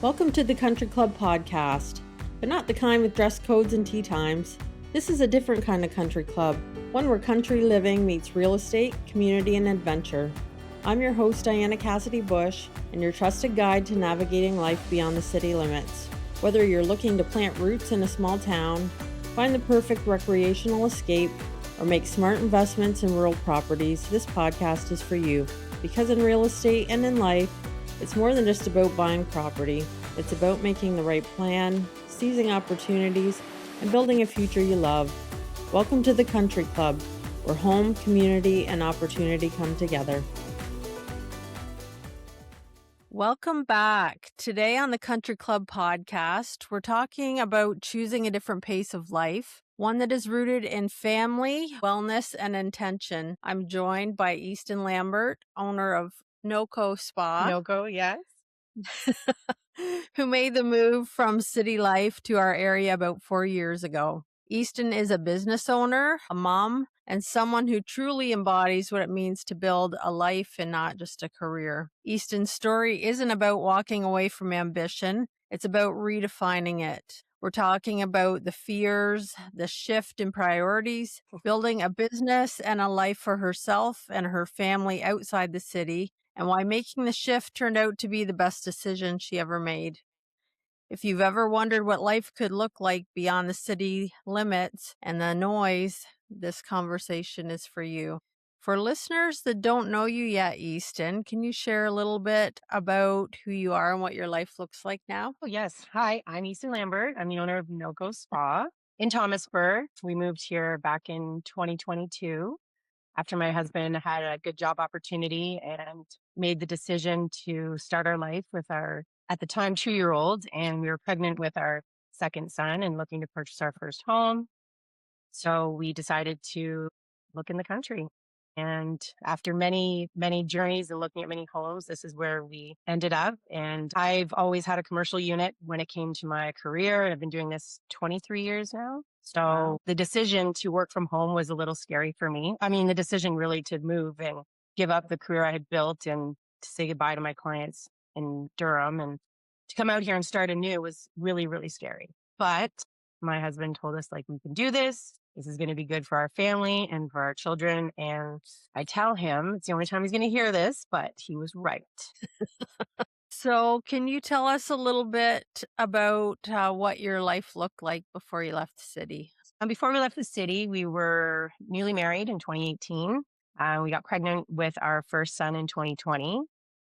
Welcome to the Country Club podcast, but not the kind with dress codes and tea times. This is a different kind of country club, one where country living meets real estate, community, and adventure. I'm your host, Diana Cassidy-Bush, and your trusted guide to navigating life beyond the city limits. Whether you're looking to plant roots in a small town, find the perfect recreational escape, or make smart investments in rural properties, this podcast is for you. Because in real estate and in life, it's more than just about buying property. It's about making the right plan, seizing opportunities, and building a future you love. Welcome to the Country Club, where home, community, and opportunity come together. Welcome back. Today on the Country Club podcast, we're talking about choosing a different pace of life, one that is rooted in family, wellness, and intention. I'm joined by Easton Lambert, owner of Noko Spa. Noko, yes. Who made the move from city life to our area about 4 years ago. Easton is a business owner, a mom, and someone who truly embodies what it means to build a life and not just a career. Easton's story isn't about walking away from ambition. It's about redefining it. We're talking about the fears, the shift in priorities, building a business and a life for herself and her family outside the city, and why making the shift turned out to be the best decision she ever made. If you've ever wondered what life could look like beyond the city limits and the noise, this conversation is for you. For listeners that don't know you yet, Easton, can you share a little bit about who you are and what your life looks like now? Oh, yes. Hi, I'm Easton Lambert. I'm the owner of Noko Spa in Thomasburg. We moved here back in 2022 after my husband had a good job opportunity and made the decision to start our life with our, at the time, 2-year-old. And we were pregnant with our second son and looking to purchase our first home. So we decided to look in the country. And after many, many journeys and looking at many homes, this is where we ended up. And I've always had a commercial unit when it came to my career. And I've been doing this 23 years now. So the decision to work from home was a little scary for me. I mean, the decision really to move and give up the career I had built and to say goodbye to my clients in Durham and to come out here and start anew was really, really scary. But my husband told us, like, we can do this. This is going to be good for our family and for our children. And I tell him it's the only time he's going to hear this, but he was right. So can you tell us a little bit about what your life looked like before you left the city? Before we left the city, we were newly married in 2018. We got pregnant with our first son in 2020.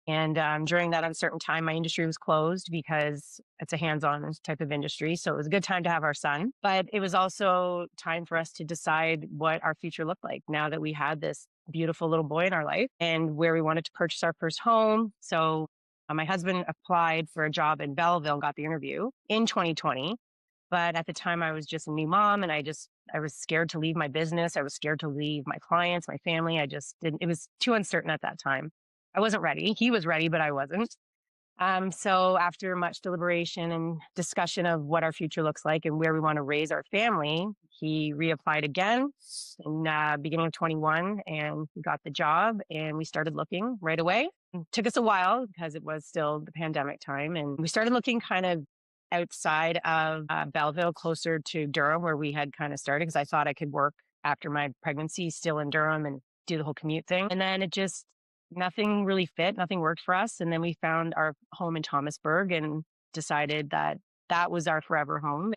And during that uncertain time, my industry was closed because it's a hands-on type of industry. So it was a good time to have our son. But it was also time for us to decide what our future looked like now that we had this beautiful little boy in our life and where we wanted to purchase our first home. So my husband applied for a job in Belleville and got the interview in 2020. But at the time, I was just a new mom and I was scared to leave my business. I was scared to leave my clients, my family. I just didn't, it was too uncertain at that time. I wasn't ready. He was ready, but I wasn't. So after much deliberation and discussion of what our future looks like and where we want to raise our family, he reapplied again in beginning of 21 and we got the job and we started looking right away. It took us a while because it was still the pandemic time. And we started looking kind of outside of Belleville, closer to Durham, where we had kind of started because I thought I could work after my pregnancy still in Durham and do the whole commute thing. And then it just, nothing really fit. Nothing worked for us. And then we found our home in Thomasburg and decided that that was our forever home.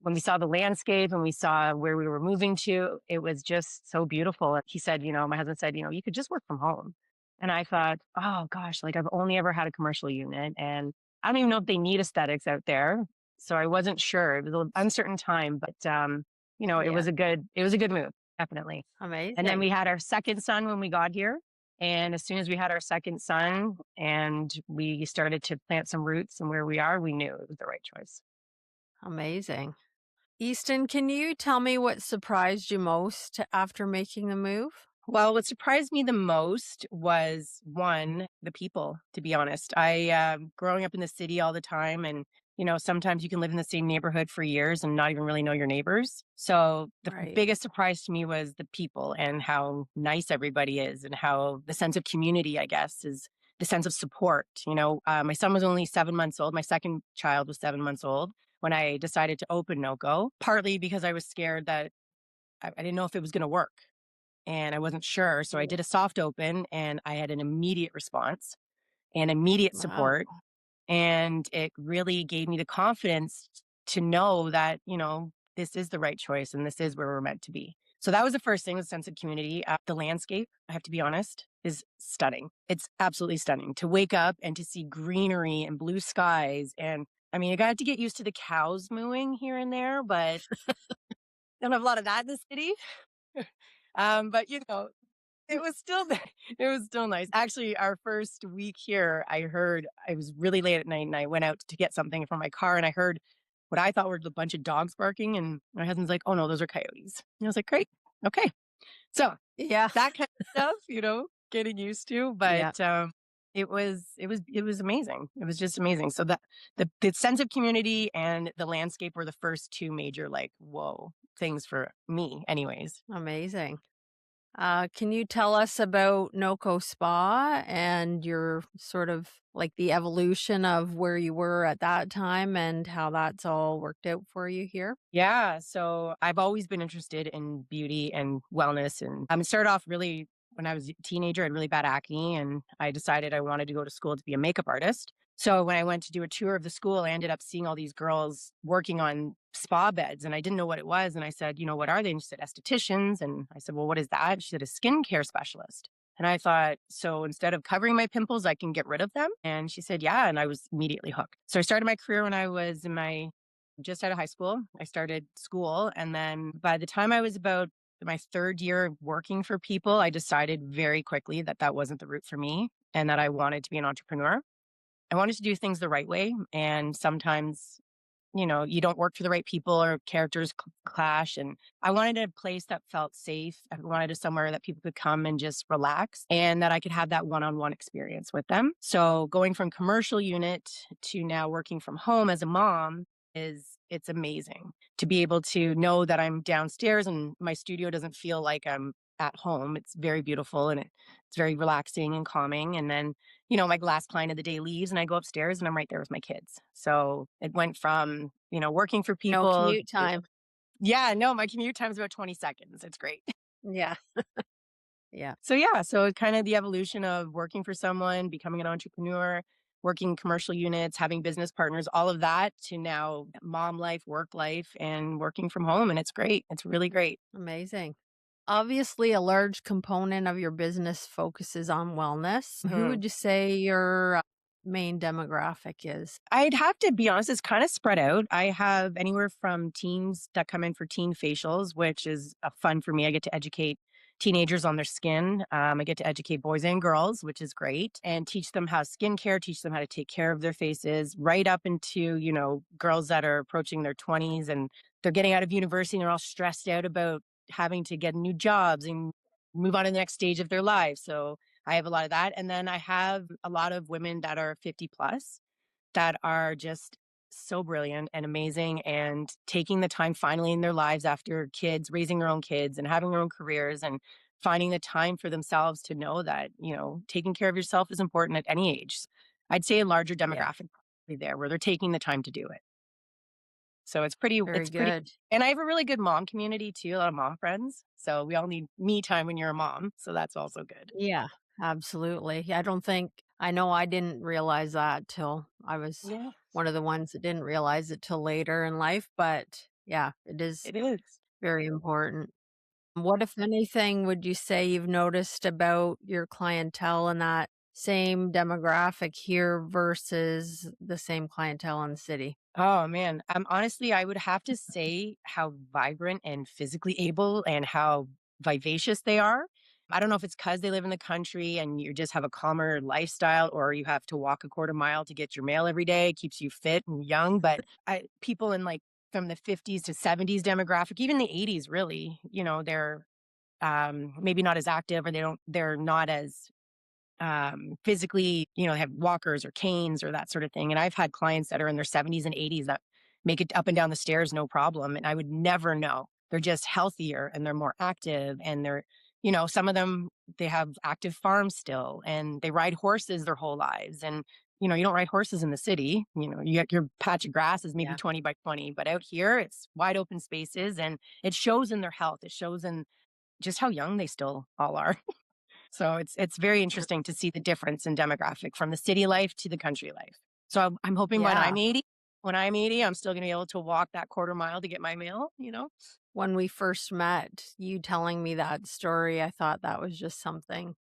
When we saw the landscape and we saw where we were moving to, it was just so beautiful. He said, my husband said, you could just work from home. And I thought, oh gosh, like I've only ever had a commercial unit and I don't even know if they need aesthetics out there. So I wasn't sure. It was an uncertain time, but it was a good move, definitely. Amazing. And then we had our second son when we got here. And as soon as we had our second son and we started to plant some roots and where we are, we knew it was the right choice. Amazing. Easton, can you tell me what surprised you most after making the move? Well, what surprised me the most was, one, the people, to be honest. I, growing up in the city all the time and sometimes you can live in the same neighborhood for years and not even really know your neighbors. So the biggest surprise to me was the people and how nice everybody is and how the sense of community, I guess, is the sense of support. My son was only 7 months old. My second child was 7 months old when I decided to open Noko, partly because I was scared that I didn't know if it was going to work and I wasn't sure. So I Yeah. did a soft open and I had an immediate response and immediate Wow. support. And it really gave me the confidence to know that, this is the right choice and this is where we're meant to be. So that was the first thing, the sense of community. The landscape, I have to be honest, is stunning. It's absolutely stunning to wake up and to see greenery and blue skies. And I mean, I got to get used to the cows mooing here and there, but don't have a lot of that in the city. But it was still it was still nice. Actually, our first week here, I was really late at night and I went out to get something from my car and I heard what I thought were a bunch of dogs barking and my husband's like, "Oh no, those are coyotes." And I was like, "Great. Okay." So, Yeah. that kind of stuff, getting used to, Yeah. but it was amazing. It was just amazing. So that the sense of community and the landscape were the first two major like, whoa, things for me anyways. Amazing. Can you tell us about Noko Spa and your sort of like the evolution of where you were at that time and how that's all worked out for you here? Yeah, so I've always been interested in beauty and wellness, and it started off really when I was a teenager. I had really bad acne, and I decided I wanted to go to school to be a makeup artist. So when I went to do a tour of the school, I ended up seeing all these girls working on spa beds, and I didn't know what it was. And I said, "What are they?" And she said, "Estheticians." And I said, "Well, what is that?" And she said, "A skincare specialist." And I thought, so instead of covering my pimples, I can get rid of them. And she said, "Yeah." And I was immediately hooked. So I started my career when I was in my just out of high school. I started school. And then by the time I was about my third year of working for people, I decided very quickly that that wasn't the route for me and that I wanted to be an entrepreneur. I wanted to do things the right way. And sometimes, you don't work for the right people or characters clash. And I wanted a place that felt safe. I wanted somewhere that people could come and just relax and that I could have that one on one experience with them. So going from commercial unit to now working from home as a mom it's amazing to be able to know that I'm downstairs and my studio doesn't feel like I'm at home. It's very beautiful and it's very relaxing and calming. And then my last client of the day leaves and I go upstairs and I'm right there with my kids. So it went from, working for No people. commute time. Yeah, no, my commute time is about 20 seconds. It's great. Yeah. Yeah. So yeah, so kind of the evolution of working for someone, becoming an entrepreneur, working commercial units, having business partners, all of that to now mom life, work life, and working from home. And it's great. It's really great. Amazing. Obviously, a large component of your business focuses on wellness. Who Mhm. would you say your main demographic is? I'd have to be honest, it's kind of spread out. I have anywhere from teens that come in for teen facials, which is fun for me. I get to educate teenagers on their skin. I get to educate boys and girls, which is great, and teach them how skincare, teach them how to take care of their faces, right up into, girls that are approaching their 20s and they're getting out of university and they're all stressed out about having to get new jobs and move on to the next stage of their lives. So I have a lot of that. And then I have a lot of women that are 50 plus that are just so brilliant and amazing and taking the time finally in their lives after kids, raising their own kids and having their own careers and finding the time for themselves to know that, taking care of yourself is important at any age. I'd say a larger Yeah. demographic probably there where they're taking the time to do it. So Very it's pretty, good. and I have a really good mom community too, a lot of mom friends. So we all need me time when you're a mom. So that's also good. Yeah, absolutely. I don't think I know I didn't realize that till I was Yeah, one of the ones that didn't realize it till later in life, but yeah, it is it is. very important. What, if anything, would you say you've noticed about your clientele in that same demographic here versus the same clientele in the city? Oh man, honestly, I would have to say how vibrant and physically able and how vivacious they are. I don't know if it's because they live in the country and you just have a calmer lifestyle, or you have to walk a quarter mile to get your mail every day. It keeps you fit and young. But people in like from the 50s to 70s demographic, even the 80s, really, they're maybe not as active, or they're not as physically, have walkers or canes or that sort of thing. And I've had clients that are in their 70s and 80s that make it up and down the stairs no problem. And I would never know. They're just healthier and they're more active and some of them they have active farms still, and they ride horses their whole lives. And you don't ride horses in the city. You get your patch of grass is maybe Yeah. 20 by 20, but out here it's wide open spaces, and it shows in their health. It shows in just how young they still all are. So it's very interesting to see the difference in demographic from the city life to the country life. So I'm hoping Yeah. when I'm 80, I'm still going to be able to walk that quarter mile to get my mail. When we first met, you telling me that story, I thought that was just something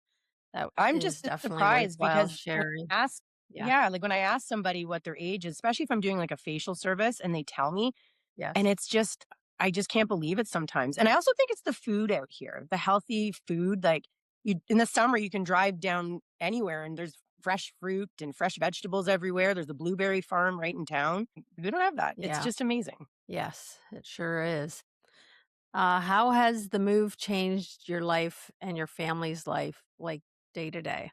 that I'm is just definitely surprised worthwhile because when sharing. I ask, Yeah. yeah, like when I ask somebody what their age is, especially if I'm doing like a facial service and they tell me, and Yes. it's just, I just can't believe it sometimes. And I also think it's the food out here, the healthy food. Like in the summer, you can drive down anywhere and there's fresh fruit and fresh vegetables everywhere. There's a blueberry farm right in town. We don't have that. It's Yeah. just amazing. Yes, it sure is. How has the move changed your life and your family's life, like day to day?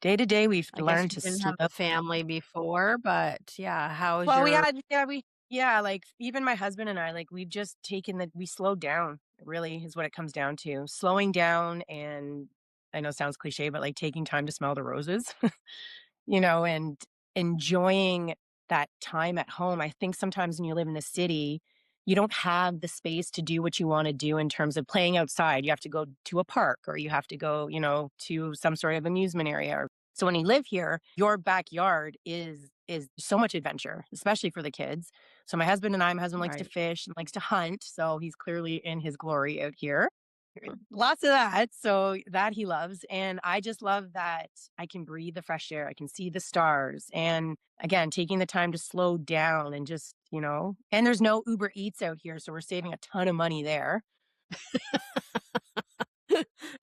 Day to day, we've I guess learned you to didn't slow. have a family before, but yeah, how is Well, we your had, yeah, like even my husband and I, like we've just taken we slowed down, really is what it comes down to. Slowing down, and I know it sounds cliche, but like taking time to smell the roses, and enjoying that time at home. I think sometimes when you live in the city, you don't have the space to do what you want to do in terms of playing outside. You have to go to a park, or you have to go, to some sort of amusement area. So when you live here, your backyard is so much adventure, especially for the kids. So my husband likes to right? fish and likes to hunt, so he's clearly in his glory out here. Lots of that. So that he loves. And I just love that I can breathe the fresh air. I can see the stars. And again, taking the time to slow down and just, and there's no Uber Eats out here. So we're saving a ton of money there.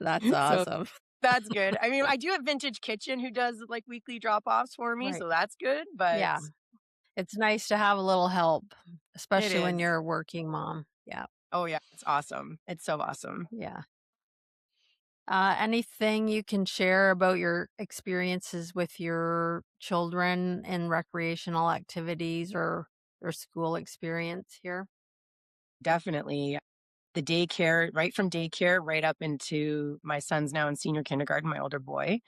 That's So awesome. that's good. I mean, I do have Vintage Kitchen who does like weekly drop offs for me. Right. So that's good. But Yeah. It's nice to have a little help, it especially when is. you're a working mom. Yeah. Oh, yeah. It's awesome. It's so awesome. Yeah. Anything you can share about your experiences with your children in recreational activities or their school experience here? Definitely. The daycare, right from daycare right up into my son's now in senior kindergarten, my older boy.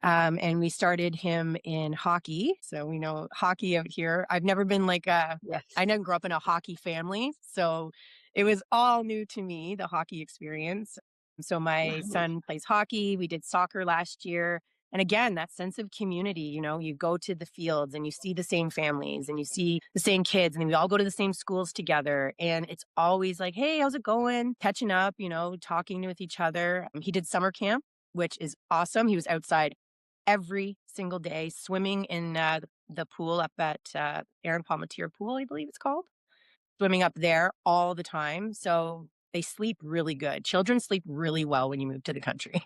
And we started him in hockey. So we know hockey out here. I've never been Yes. I didn't grow up in a hockey family. So it was all new to me, the hockey experience. So my Right. son plays hockey. We did soccer last year. And again, that sense of community, you go to the fields and you see the same families and you see the same kids, and then we all go to the same schools together. And it's always like, hey, how's it going? Catching up, talking with each other. He did summer camp, which is awesome. He was outside every single day, swimming in the pool up at Aaron Palmatier Pool, I believe it's called. Swimming up there all the time. So they sleep really good. Children sleep really well when you move to the country.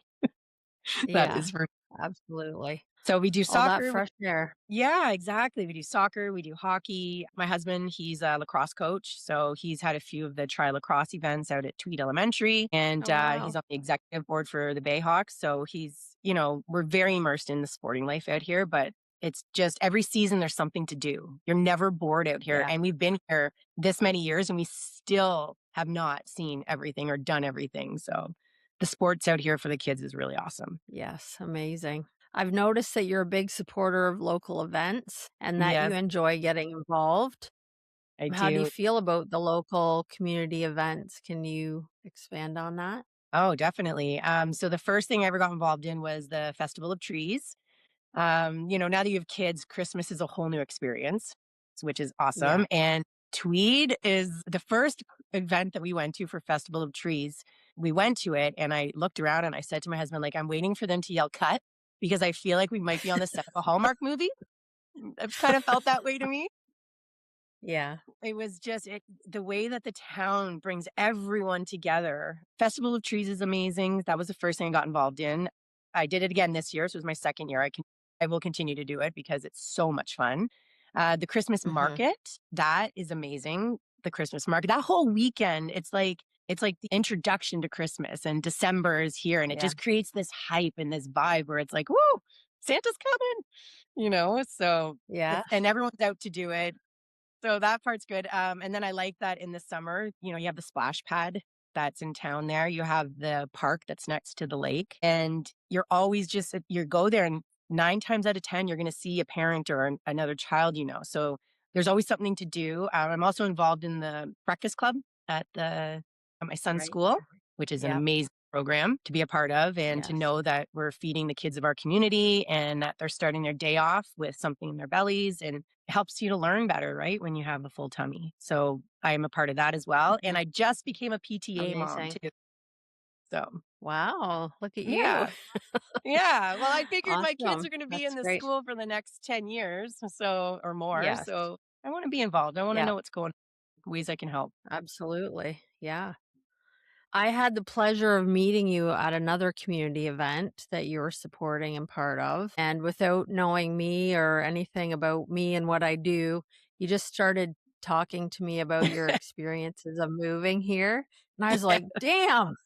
That Yeah, is for absolutely. so we do All that soccer. fresh air. Yeah, exactly. We do soccer, we do hockey. My husband, he's a lacrosse coach. So he's had a few of the tri lacrosse events out at Tweed Elementary, and Oh, he's wow. on the executive board for the Bayhawks. So we're very immersed in the sporting life out here, but it's just every season there's something to do. You're never bored out here. Yeah. And we've been here this many years and we still have not seen everything or done everything. So the sports out here for the kids is really awesome. Yes, amazing. I've noticed that you're a big supporter of local events and that you Yes, enjoy getting involved. I How do you do. feel about the local community events? Can you expand on that? Oh, definitely. So the first thing I ever got involved in was the Festival of Trees. Now that you have kids, Christmas is a whole new experience, which is Yeah. awesome. And Tweed is the first event that we went to for Festival of Trees. We went to it and I looked around and I said to my husband, like, I'm waiting for them to yell cut because I feel like we might be on the set of a Hallmark movie. I've kind of felt that way to me. Yeah. It was just the way that the town brings everyone together. Festival of Trees is amazing. That was the first thing I got involved in. I did it again this year, so it was my second year. I will continue to do it because it's so much fun. The Christmas Hmm. market, that is amazing. The Christmas market, that whole weekend, it's like the introduction to Christmas, and December is here, and it Yeah. just creates this hype and this vibe where it's like, woo, Santa's coming, so Yeah. and everyone's out to do it. So that part's good. And then I like that in the summer, you have the splash pad. that's in town there. You have the park that's next to the lake, and you're always just you go there, and 9 times out of 10, you're gonna see a parent or another child you know. So there's always something to do. I'm also involved in the breakfast club at my son's Right. school, which is an Yep. amazing program to be a part of, and to Yes. know that we're feeding the kids of our community and that they're starting their day off with something in their bellies, and it helps you to learn better, right? When you have a full tummy. So I am a part of that as well. And Mhm. I just became a PTA mom Amazing. too. So Wow. Look at you. yeah. Yeah. Well, I figured my kids Awesome. are going to be That's in the great. school for the next 10 years. So, or more. Yes. So I want to be involved. I want to Yeah. know what's going on, ways I can help. Absolutely. Yeah. I had the pleasure of meeting you at another community event that you were supporting and part of. And without knowing me or anything about me and what I do, you just started talking to me about your experiences of moving here. And I was like, damn,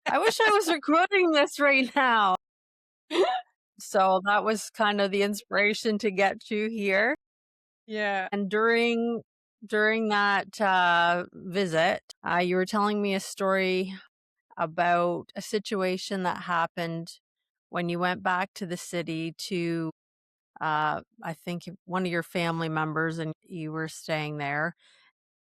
I wish I was recording this right now. So that was kind of the inspiration to get you here. Yeah. And during that visit, you were telling me a story about a situation that happened when you went back to the city to, I think, one of your family members, and you were staying there.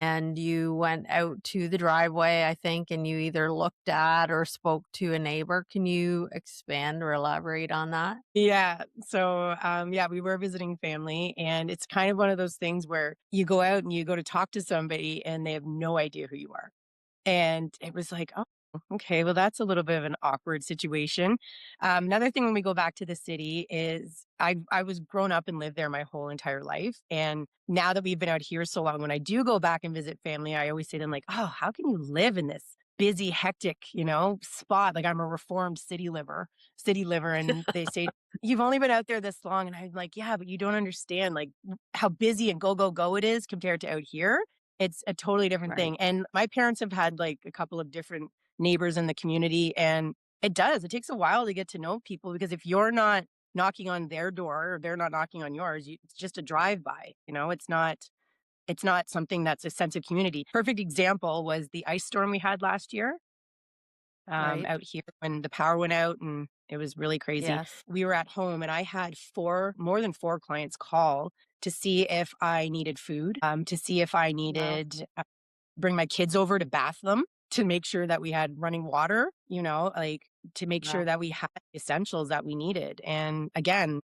And you went out to the driveway, I think, and you either looked at or spoke to a neighbor. Can you expand or elaborate on that? Yeah. So, yeah, we were visiting family, and it's kind of one of those things where you go out and you go to talk to somebody and they have no idea who you are. And it was like, "Oh, okay, well, that's a little bit of an awkward situation." Another thing when we go back to the city is I was grown up and lived there my whole entire life, and now that we've been out here so long, when I do go back and visit family, I always say to them like, "Oh, how can you live in this busy, hectic, spot?" Like, I'm a reformed city liver, and they say, "You've only been out there this long," and I'm like, "Yeah, but you don't understand, like, how busy and go, go, go it is compared to out here." It's a totally different Right, thing, and my parents have had, like, a couple of different neighbors in the community, and it takes a while to get to know people, because if you're not knocking on their door or they're not knocking on yours, it's just a drive-by, it's not something that's a sense of community. Perfect example was the ice storm we had last year, right. out here when the power went out, and it was really crazy. Yes. We were at home, and I had more than 4 clients call to see if I needed food, to see if I Wow. needed bring my kids over to bath them, to make sure that we had running water, like, to make sure Wow. that we had the essentials that we needed. And again,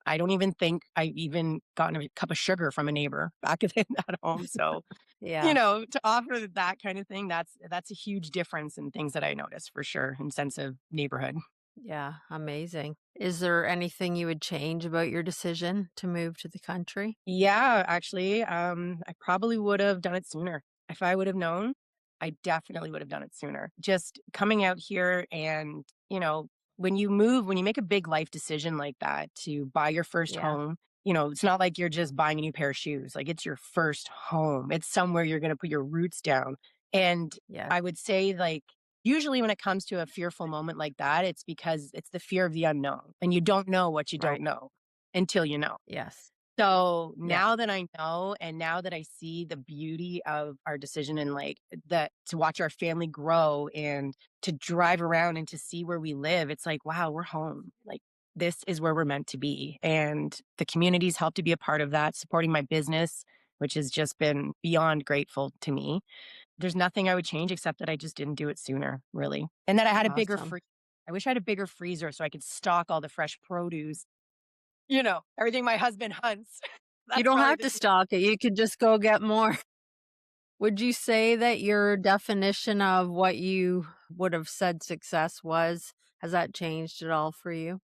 I don't even think I even gotten a cup of sugar from a neighbor back then at home. So, Yeah. to offer that kind of thing, that's a huge difference in things that I notice for sure, in sense of neighborhood. Yeah. Amazing. Is there anything you would change about your decision to move to the country? Yeah, actually, I probably would have done it sooner. If I would have known, I definitely would have done it sooner. Just coming out here, and, when you make a big life decision like that to buy your first Yeah. home, it's not like you're just buying a new pair of shoes. Like, it's your first home. It's somewhere you're going to put your roots down. And Yes. I would say, like, usually when it comes to a fearful moment like that, it's because it's the fear of the unknown, and you don't know what you don't Right. know until you know. Yes. So Yeah. now that I know, and now that I see the beauty of our decision, and like that, to watch our family grow and to drive around and to see where we live, it's like, wow, we're home. Like, this is where we're meant to be. And the community's helped to be a part of that, supporting my business, which has just been beyond grateful to me. There's nothing I would change except that I just didn't do it sooner, really. And that I had a bigger Awesome. free I wish I had a bigger freezer so I could stock all the fresh produce, everything my husband hunts. You That's don't probably have the to stock it. You could just go get more. Would you say that your definition of what you would have said success was, has that changed at all for you?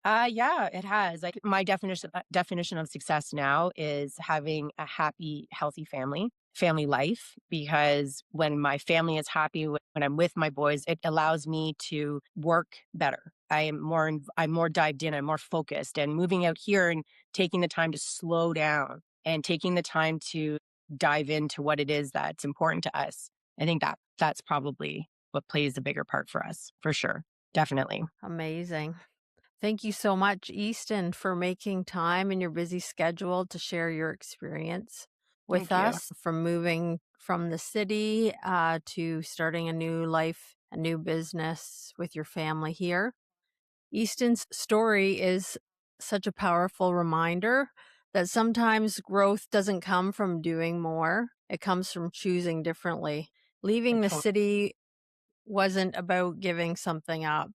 Yeah, it has. Like, my definition of success now is having a happy, healthy family life. Because when my family is happy, when I'm with my boys, it allows me to work better. I'm more dived in. I'm more focused. And moving out here and taking the time to slow down and taking the time to dive into what it is that's important to us. I think that's probably what plays a bigger part for us, for sure. Definitely. Amazing. Thank you so much, Easton, for making time in your busy schedule to share your experience. with Thank you. us, from moving from the city to starting a new life, a new business with your family here. Easton's story is such a powerful reminder that sometimes growth doesn't come from doing more, it comes from choosing differently. I Leaving the tot- city wasn't about giving something up,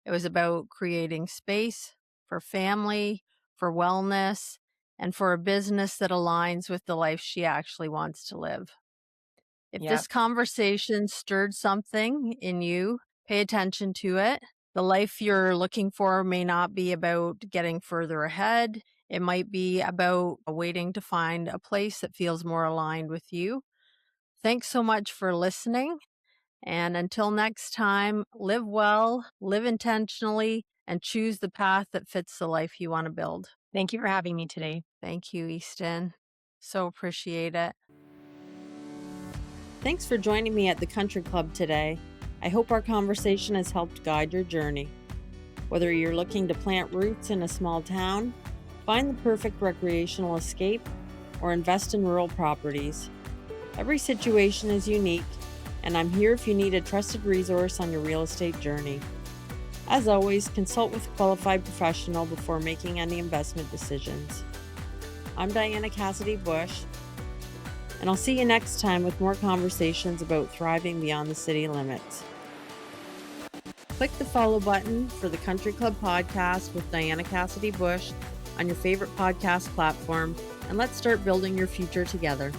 it was about creating space for family, for wellness, and for a business that aligns with the life she actually wants to live. If Yep. this conversation stirred something in you, pay attention to it. The life you're looking for may not be about getting further ahead. It might be about waiting to find a place that feels more aligned with you. Thanks so much for listening. And until next time, live well, live intentionally, and choose the path that fits the life you want to build. Thank you for having me today. Thank you, Easton. So appreciate it. Thanks for joining me at the Country Club today. I hope our conversation has helped guide your journey. Whether you're looking to plant roots in a small town, find the perfect recreational escape, or invest in rural properties, every situation is unique, and I'm here if you need a trusted resource on your real estate journey. As always, consult with a qualified professional before making any investment decisions. I'm Diana Cassidy-Bush, and I'll see you next time with more conversations about thriving beyond the city limits. Click the follow button for the Country Club podcast with Diana Cassidy-Bush on your favorite podcast platform, and let's start building your future together.